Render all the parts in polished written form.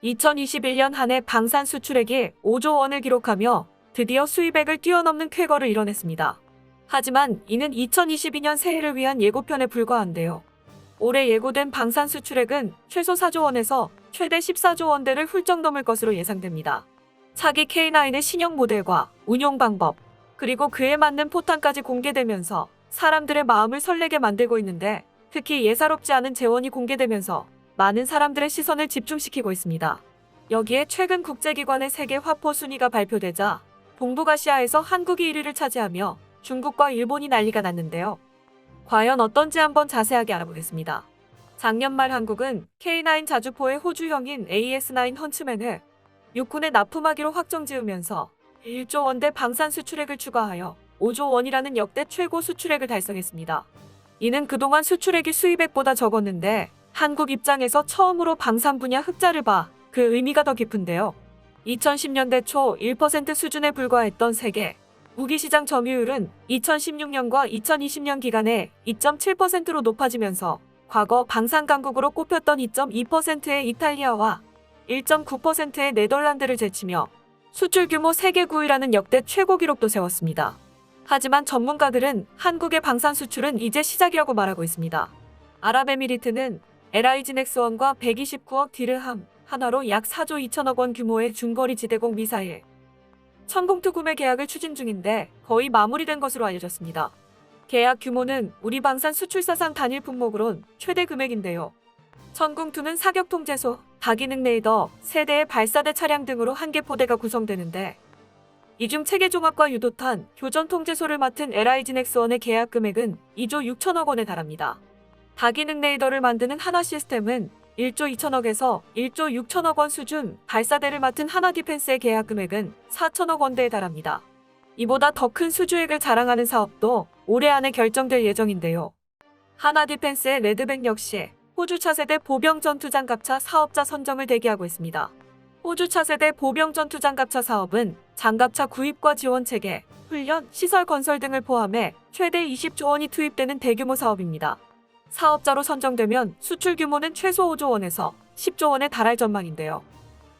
2021년 한 해 방산 수출액이 5조 원을 기록하며 드디어 수입액을 뛰어넘는 쾌거를 이뤄냈습니다. 하지만 이는 2022년 새해를 위한 예고편에 불과한데요. 올해 예고된 방산 수출액은 최소 4조 원에서 최대 14조 원대를 훌쩍 넘을 것으로 예상됩니다. 차기 K9의 신형 모델과 운용 방법, 그리고 그에 맞는 포탄까지 공개되면서 사람들의 마음을 설레게 만들고 있는데, 특히 예사롭지 않은 재원이 공개되면서 많은 사람들의 시선을 집중시키고 있습니다. 여기에 최근 국제기관의 세계 화포 순위가 발표되자 동북아시아에서 한국이 1위를 차지하며 중국과 일본이 난리가 났는데요. 과연 어떤지 한번 자세하게 알아보겠습니다. 작년 말 한국은 K9 자주포의 호주형인 AS9 헌츠맨을 육군에 납품하기로 확정지으면서 1조 원대 방산 수출액을 추가하여 5조 원이라는 역대 최고 수출액을 달성했습니다. 이는 그동안 수출액이 수입액보다 적었는데 한국 입장에서 처음으로 방산 분야 흑자를 봐 그 의미가 더 깊은데요. 2010년대 초 1% 수준에 불과했던 세계 무기시장 점유율은 2016년과 2020년 기간에 2.7%로 높아지면서 과거 방산 강국으로 꼽혔던 2.2%의 이탈리아와 1.9%의 네덜란드를 제치며 수출 규모 세계 9위라는 역대 최고 기록도 세웠습니다. 하지만 전문가들은 한국의 방산 수출은 이제 시작이라고 말하고 있습니다. 아랍에미리트는 LIG 넥스원과 129억 디르함, 하나로 약 4조 2천억 원 규모의 중거리 지대공 미사일 천공투 구매 계약을 추진 중인데 거의 마무리된 것으로 알려졌습니다. 계약 규모는 우리 방산 수출 사상 단일 품목으론 최대 금액인데요. 천공투는 사격 통제소, 다기능 레이더, 세대의 발사대 차량 등으로 한 개 포대가 구성되는데, 이중 체계 종합과 유도탄, 교전 통제소를 맡은 LIG 넥스원의 계약 금액은 2조 6천억 원에 달합니다. 다기능 레이더를 만드는 하나 시스템은 1조 2천억에서 1조 6천억 원 수준, 발사대를 맡은 하나 디펜스의 계약 금액은 4천억 원대에 달합니다. 이보다 더 큰 수주액을 자랑하는 사업도 올해 안에 결정될 예정인데요. 하나 디펜스의 레드백 역시 호주 차세대 보병 전투장갑차 사업자 선정을 대기하고 있습니다. 호주 차세대 보병 전투장갑차 사업은 장갑차 구입과 지원 체계, 훈련, 시설 건설 등을 포함해 최대 20조 원이 투입되는 대규모 사업입니다. 사업자로 선정되면 수출 규모는 최소 5조 원에서 10조 원에 달할 전망인데요.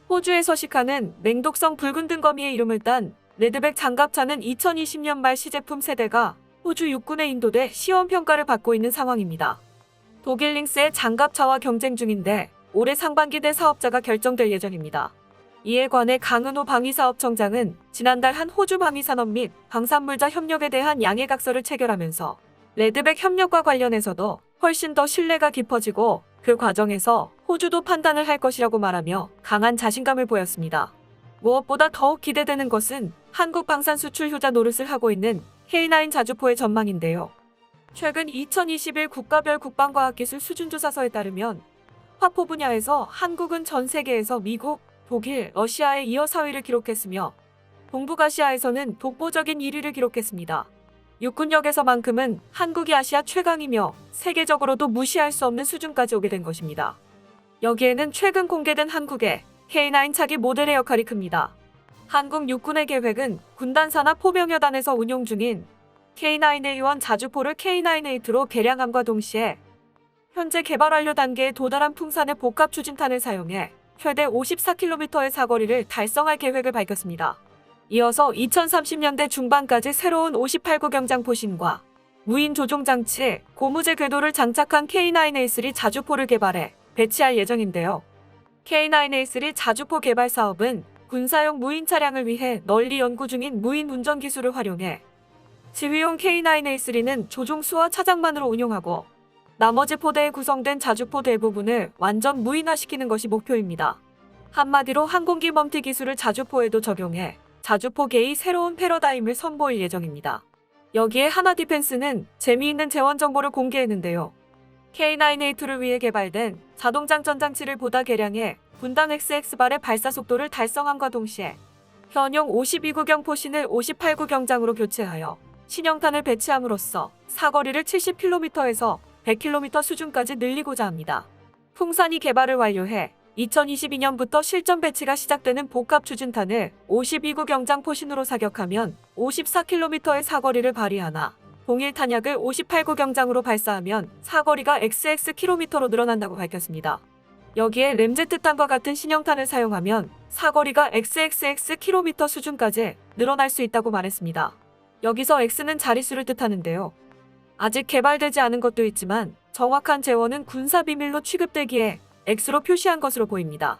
호주에 서식하는 맹독성 붉은 등거미의 이름을 딴 레드백 장갑차는 2020년 말 시제품 세대가 호주 육군에 인도돼 시험평가를 받고 있는 상황입니다. 독일 링스의 장갑차와 경쟁 중인데 올해 상반기 내 사업자가 결정될 예정입니다. 이에 관해 강은호 방위사업청장은 지난달 한 호주 방위산업 및 방산물자 협력에 대한 양해각서를 체결하면서 레드백 협력과 관련해서도 훨씬 더 신뢰가 깊어지고 그 과정에서 호주도 판단을 할 것이라고 말하며 강한 자신감을 보였습니다. 무엇보다 더욱 기대되는 것은 한국 방산 수출 효자 노릇을 하고 있는 K9 자주포의 전망인데요. 최근 2021 국가별 국방과학기술 수준조사서에 따르면 화포 분야에서 한국은 전 세계에서 미국, 독일, 러시아에 이어 4위를 기록했으며 동북아시아에서는 독보적인 1위를 기록했습니다. 육군력에서만큼은 한국이 아시아 최강이며 세계적으로도 무시할 수 없는 수준까지 오게 된 것입니다. 여기에는 최근 공개된 한국의 K9 차기 모델의 역할이 큽니다. 한국 육군의 계획은 군단 산하 포병여단에서 운용 중인 K9A1 자주포를 K9A2로 개량함과 동시에 현재 개발 완료 단계에 도달한 풍산의 복합 추진탄을 사용해 최대 54km의 사거리를 달성할 계획을 밝혔습니다. 이어서 2030년대 중반까지 새로운 58구 경장 포신과 무인 조종 장치, 고무제 궤도를 장착한 K9A3 자주포를 개발해 배치할 예정인데요. K9A3 자주포 개발 사업은 군사용 무인 차량을 위해 널리 연구 중인 무인 운전 기술을 활용해 지휘용 K9A3는 조종수와 차장만으로 운용하고 나머지 포대에 구성된 자주포 대부분을 완전 무인화시키는 것이 목표입니다. 한마디로 항공기 멈티 기술을 자주포에도 적용해 자주포계의 새로운 패러다임을 선보일 예정입니다. 여기에 하나 디펜스는 재미있는 재원 정보를 공개했는데요. K9A2를 위해 개발된 자동장 전장치를 보다 개량해 분당 XX발의 발사 속도를 달성함과 동시에 현용 52구경 포신을 58구 경장으로 교체하여 신형탄을 배치함으로써 사거리를 70km에서 100km 수준까지 늘리고자 합니다. 풍산이 개발을 완료해 2022년부터 실전 배치가 시작되는 복합 추진탄을 52구 경장 포신으로 사격하면 54km의 사거리를 발휘하나 동일 탄약을 58구 경장으로 발사하면 사거리가 XX km로 늘어난다고 밝혔습니다. 여기에 램제트탄과 같은 신형탄을 사용하면 사거리가 XXX km 수준까지 늘어날 수 있다고 말했습니다. 여기서 X는 자릿수를 뜻하는데요. 아직 개발되지 않은 것도 있지만 정확한 재원은 군사 비밀로 취급되기에 X로 표시한 것으로 보입니다.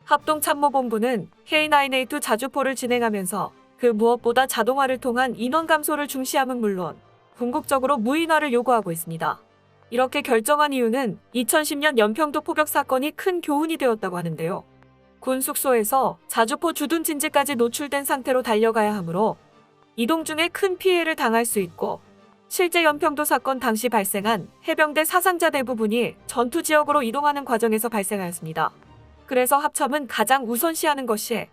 합동참모본부는 K9A2 자주포를 진행하면서 그 무엇보다 자동화를 통한 인원 감소를 중시함은 물론 궁극적으로 무인화를 요구하고 있습니다. 이렇게 결정한 이유는 2010년 연평도 포격 사건이 큰 교훈이 되었다고 하는데요. 군 숙소에서 자주포 주둔 진지까지 노출된 상태로 달려가야 하므로 이동 중에 큰 피해를 당할 수 있고 실제 연평도 사건 당시 발생한 해병대 사상자 대부분이 전투 지역으로 이동하는 과정에서 발생하였습니다. 그래서 합참은 가장 우선시하는 것이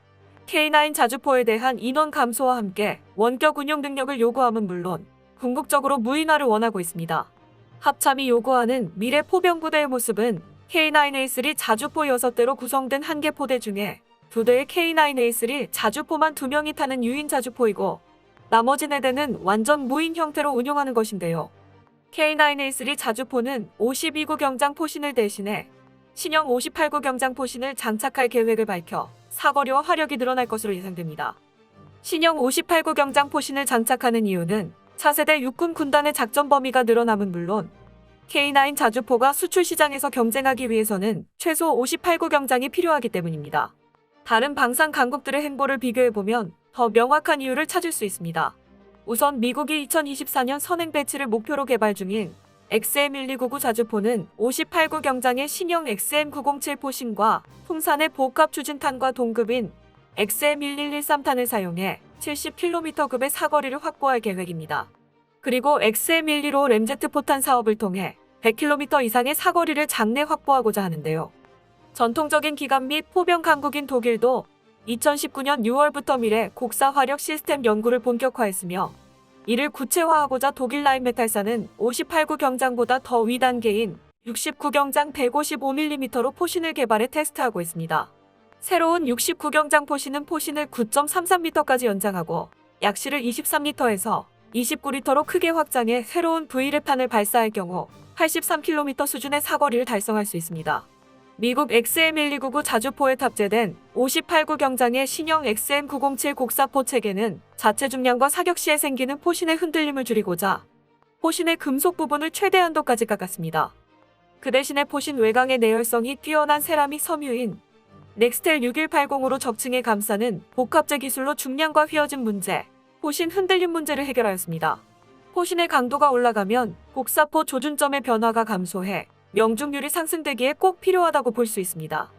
K9 자주포에 대한 인원 감소와 함께 원격 운용 능력을 요구함은 물론 궁극적으로 무인화를 원하고 있습니다. 합참이 요구하는 미래 포병부대의 모습은 K9A3 자주포 6대로 구성된 한 개 포대 중에 2대의 K9A3 자주포만 2명이 타는 유인 자주포이고 나머지 4대는 완전 무인 형태로 운용하는 것인데요. K9A3 자주포는 52구 경장 포신을 대신해 신형 58구 경장 포신을 장착할 계획을 밝혀 사거리와 화력이 늘어날 것으로 예상됩니다. 신형 58구 경장 포신을 장착하는 이유는 차세대 육군 군단의 작전 범위가 늘어남은 물론 K9 자주포가 수출 시장에서 경쟁하기 위해서는 최소 58구 경장이 필요하기 때문입니다. 다른 방산 강국들의 행보를 비교해보면 더 명확한 이유를 찾을 수 있습니다. 우선 미국이 2024년 선행 배치를 목표로 개발 중인 XM1299 자주포는 58구 경장의 신형 XM907 포신과 풍산의 복합 추진탄과 동급인 XM1113탄을 사용해 70km급의 사거리를 확보할 계획입니다. 그리고 XM115 램제트 포탄 사업을 통해 100km 이상의 사거리를 장내 확보하고자 하는데요. 전통적인 기관 및 포병 강국인 독일도 2019년 6월부터 미래 곡사 화력 시스템 연구를 본격화했으며 이를 구체화하고자 독일 라인메탈사는 58구 경장보다 더 위 단계인 69 경장 155mm로 포신을 개발해 테스트하고 있습니다. 새로운 69 경장 포신은 포신을 9.33m까지 연장하고 약실을 23m에서 29리터로 크게 확장해 새로운 V랩탄을 발사할 경우 83km 수준의 사거리를 달성할 수 있습니다. 미국 XM1299 자주포에 탑재된 58구 경장의 신형 XM907 곡사포 체계는 자체 중량과 사격 시에 생기는 포신의 흔들림을 줄이고자 포신의 금속 부분을 최대한도까지 깎았습니다. 그 대신에 포신 외곽의 내열성이 뛰어난 세라믹 섬유인 넥스텔 6180으로 적층에 감싸는 복합재 기술로 중량과 휘어짐 문제, 포신 흔들림 문제를 해결하였습니다. 포신의 강도가 올라가면 곡사포 조준점의 변화가 감소해 명중률이 상승되기에 꼭 필요하다고 볼 수 있습니다.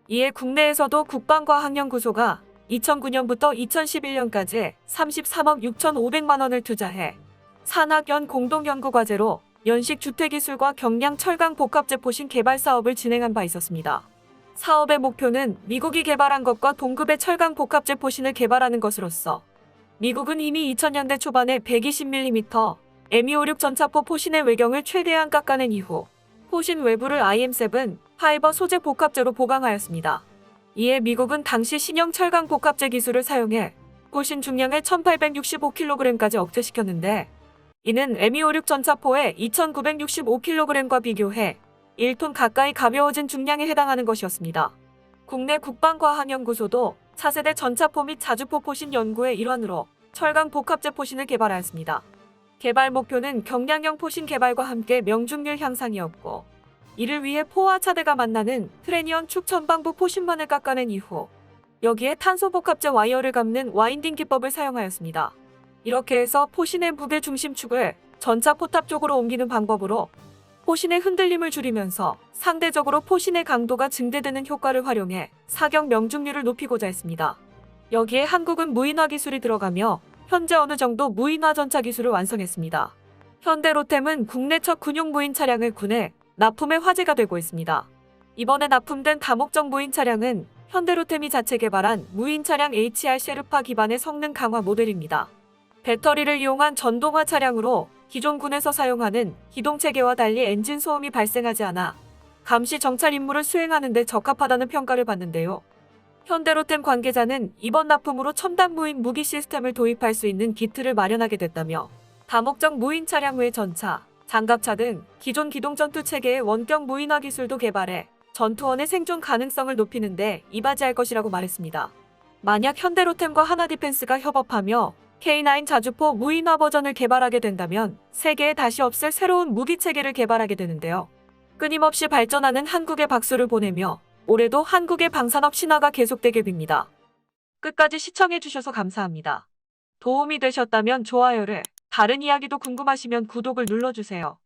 이에 국내에서도 국방과학연구소가 2009년부터 2011년까지 33억 6,500만 원을 투자해 산학연 공동연구과제로 연식 주택기술과 경량 철강 복합재 포신 개발 사업을 진행한 바 있었습니다. 사업의 목표는 미국이 개발한 것과 동급의 철강 복합재 포신을 개발하는 것으로서 미국은 이미 2000년대 초반에 120mm M256 전차포 포신의 외경을 최대한 깎아낸 이후 포신 외부를 IM7 파이버 소재 복합재로 보강하였습니다. 이에 미국은 당시 신형 철강 복합재 기술을 사용해 포신 중량을 1865kg까지 억제시켰는데 이는 M256 전차포의 2965kg과 비교해 1톤 가까이 가벼워진 중량에 해당하는 것이었습니다. 국내 국방과학연구소도 차세대 전차포 및 자주포 포신 연구의 일환으로 철강 복합재 포신을 개발하였습니다. 개발 목표는 경량형 포신 개발과 함께 명중률 향상이었고 이를 위해 포와 차대가 만나는 트레니언 축 전방부 포신만을 깎아낸 이후 여기에 탄소 복합재 와이어를 감는 와인딩 기법을 사용하였습니다. 이렇게 해서 포신의 무게 중심축을 전차 포탑 쪽으로 옮기는 방법으로 포신의 흔들림을 줄이면서 상대적으로 포신의 강도가 증대되는 효과를 활용해 사격 명중률을 높이고자 했습니다. 여기에 한국은 무인화 기술이 들어가며 현재 어느 정도 무인화 전차 기술을 완성했습니다. 현대로템은 국내 첫 군용 무인 차량을 군에 납품해 화제가 되고 있습니다. 이번에 납품된 다목적 무인 차량은 현대로템이 자체 개발한 무인 차량 HR 셰르파 기반의 성능 강화 모델입니다. 배터리를 이용한 전동화 차량으로 기존 군에서 사용하는 기동체계와 달리 엔진 소음이 발생하지 않아 감시 정찰 임무를 수행하는 데 적합하다는 평가를 받는데요. 현대로템 관계자는 이번 납품으로 첨단 무인 무기 시스템을 도입할 수 있는 기틀을 마련하게 됐다며 다목적 무인 차량 외 전차, 장갑차 등 기존 기동 전투 체계의 원격 무인화 기술도 개발해 전투원의 생존 가능성을 높이는데 이바지할 것이라고 말했습니다. 만약 현대로템과 하나디펜스가 협업하며 K9 자주포 무인화 버전을 개발하게 된다면 세계에 다시 없을 새로운 무기 체계를 개발하게 되는데요. 끊임없이 발전하는 한국에 박수를 보내며 올해도 한국의 방산업 신화가 계속되길 빕니다. 끝까지 시청해주셔서 감사합니다. 도움이 되셨다면 좋아요를, 다른 이야기도 궁금하시면 구독을 눌러주세요.